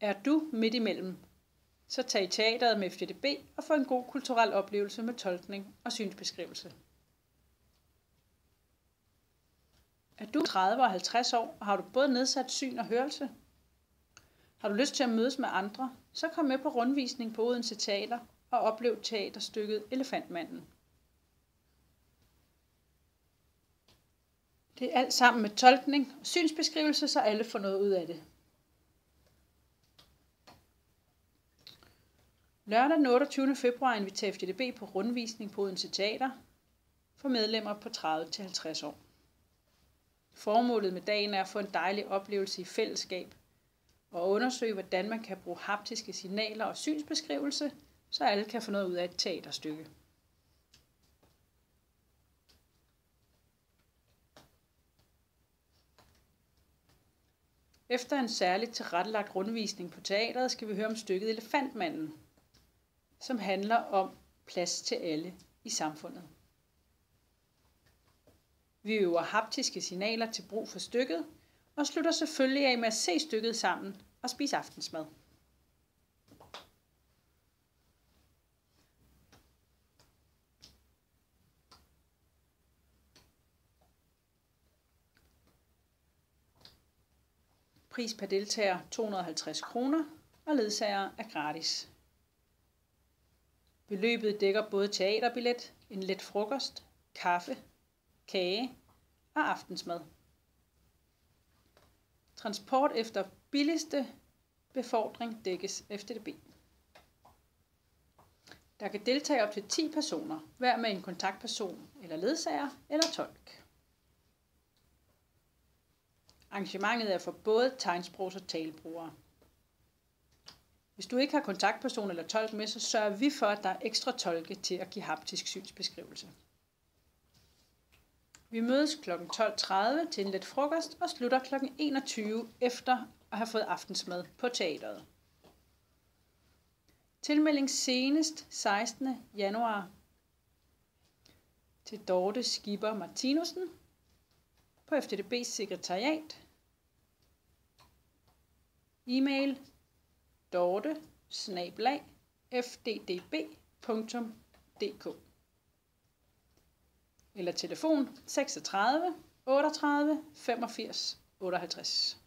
Er du midt imellem, så tag i teateret med FDDB og få en god kulturel oplevelse med tolkning og synsbeskrivelse. Er du 30 og 50 år, og har du både nedsat syn og hørelse? Har du lyst til at mødes med andre, så kom med på rundvisning på Odense Teater og oplev teaterstykket Elefantmanden. Det er alt sammen med tolkning og synsbeskrivelse, så alle får noget ud af det. Lørdag den 28. februar inviterer FDDB på rundvisning på Odense Teater for medlemmer på 30-50 år. Formålet med dagen er at få en dejlig oplevelse i fællesskab og undersøge, hvordan man kan bruge haptiske signaler og synsbeskrivelse, så alle kan få noget ud af et teaterstykke. Efter en særligt tilrettelagt rundvisning på teateret skal vi høre om stykket Elefantmanden, som handler om plads til alle i samfundet. Vi øver haptiske signaler til brug for stykket, og slutter selvfølgelig af med at se stykket sammen og spise aftensmad. Pris per deltager 250 kroner, og ledsager er gratis. Beløbet dækker både teaterbillet, en let frokost, kaffe, kage og aftensmad. Transport efter billigste befordring dækkes FDDB. Der kan deltage op til 10 personer, hver med en kontaktperson eller ledsager eller tolk. Arrangementet er for både tegnsprogs- og talebrugere. Hvis du ikke har kontaktperson eller tolk med, så sørger vi for, at der er ekstra tolke til at give haptisk synsbeskrivelse. Vi mødes kl. 12.30 til en let frokost og slutter kl. 21 efter at have fået aftensmad på teateret. Tilmelding senest 16. januar til Dorte Skipper Martinussen på FDDB's sekretariat. E-mail dorte@fddb.dk eller telefon 36 38 85 58.